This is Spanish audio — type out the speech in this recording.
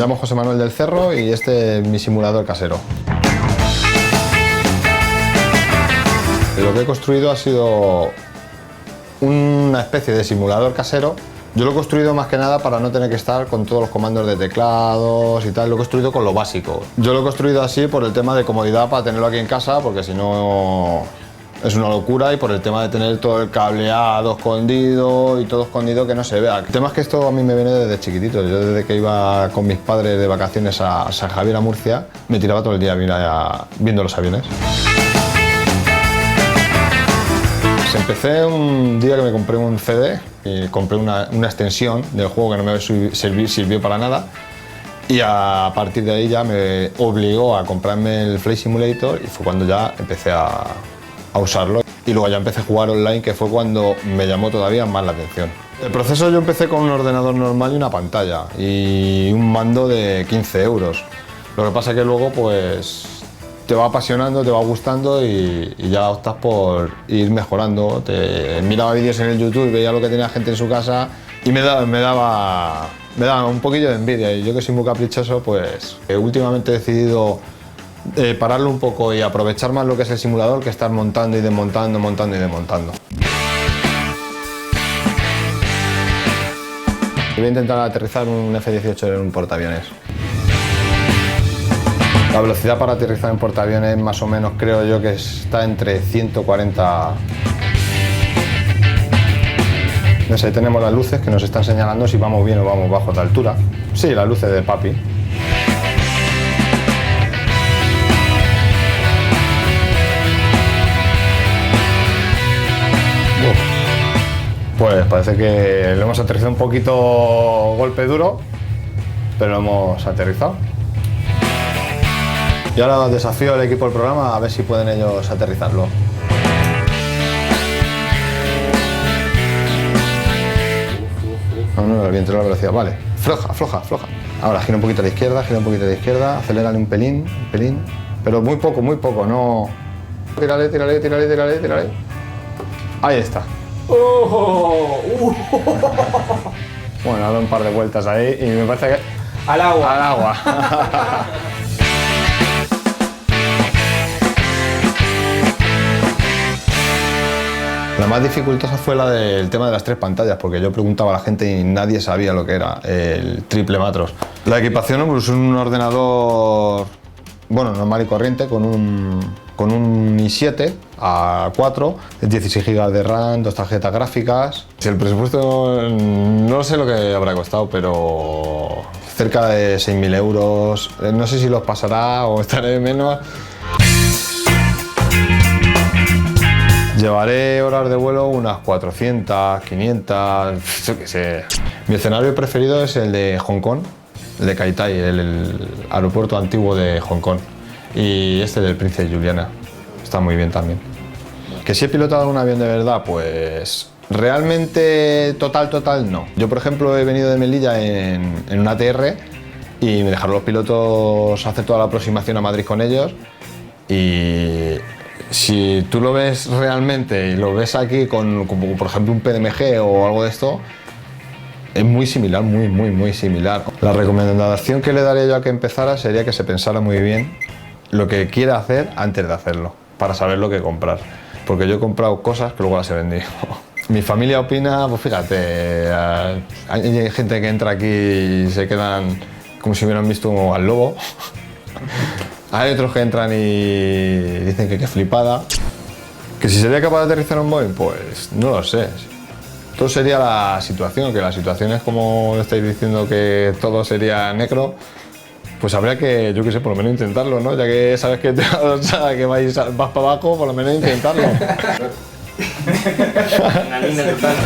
llamo José Manuel del Cerro y este es mi simulador casero. Lo que he construido ha sido una especie de simulador casero. Yo lo he construido más que nada para no tener que estar con todos los comandos de teclados y tal. Lo he construido con lo básico. Yo lo he construido así por el tema de comodidad para tenerlo aquí en casa, porque si no es una locura, y por el tema de tener todo el cableado escondido y todo escondido que no se vea. El tema es que esto a mí me viene desde chiquitito. Yo desde que iba con mis padres de vacaciones a San Javier, a Murcia, me tiraba todo el día viendo los aviones. Empecé un día que me compré un CD y compré una extensión del juego que no me sirvió para nada, y a partir de ahí ya me obligó a comprarme el Flight Simulator y fue cuando ya empecé a usarlo, y luego ya empecé a jugar online, que fue cuando me llamó todavía más la atención. El proceso, yo empecé con un ordenador normal y una pantalla y un mando de 15 euros. Lo que pasa es que luego pues te va apasionando, te va gustando y ya optas por ir mejorando. Miraba vídeos en el YouTube, veía lo que tenía gente en su casa y me daba un poquillo de envidia, y yo que soy muy caprichoso, pues últimamente he decidido pararlo un poco y aprovechar más lo que es el simulador que estar montando y desmontando, montando y desmontando. Voy a intentar aterrizar un F-18 en un portaaviones. La velocidad para aterrizar en portaaviones más o menos creo yo que está entre 140. No sé, tenemos las luces que nos están señalando si vamos bien o vamos bajo de altura. Sí, las luces de papi. Pues parece que lo hemos aterrizado un poquito golpe duro, pero lo hemos aterrizado. Y ahora desafío al equipo del programa a ver si pueden ellos aterrizarlo. No, el viento de la velocidad, vale. Floja. Ahora gira un poquito a la izquierda, acelérale un pelín, pero muy poco, no. Tírale. Ahí está. Bueno, ha dado un par de vueltas ahí y me parece que... Al agua. Al agua. La más dificultosa fue la del tema de las 3 pantallas, porque yo preguntaba a la gente y nadie sabía lo que era el triple matros. La equipación, pues un ordenador, bueno, normal y corriente, con un i7 A4, 16 GB de RAM, 2 tarjetas gráficas. Si el presupuesto, no sé lo que habrá costado, pero cerca de 6.000 euros. No sé si los pasará o estaré menos. Llevaré horas de vuelo unas 400, 500, yo qué sé. Mi escenario preferido es el de Hong Kong, el de Kai Tai, el aeropuerto antiguo de Hong Kong. Y este del Princess Juliana, está muy bien también. ¿Que si he pilotado un avión de verdad? Pues realmente total no. Yo, por ejemplo, he venido de Melilla en un ATR y me dejaron los pilotos hacer toda la aproximación a Madrid con ellos, y si tú lo ves realmente y lo ves aquí como por ejemplo un PDMG o algo de esto, es muy similar, muy similar. La recomendación que le daría yo a que empezara sería que se pensara muy bien lo que quiere hacer antes de hacerlo, para saber lo que comprar. Porque yo he comprado cosas que luego las he vendido. Mi familia opina, pues fíjate, hay gente que entra aquí y se quedan como si hubieran visto al lobo. Hay otros que entran y dicen que qué flipada. ¿Que si sería capaz de aterrizar un Boeing? Pues no lo sé. Todo sería la situación, que la situación es como estáis diciendo que todo sería negro. Pues habría que, yo qué sé, por lo menos intentarlo, ¿no? Ya que sabes que, que vas para abajo, por lo menos intentarlo. Una linda total.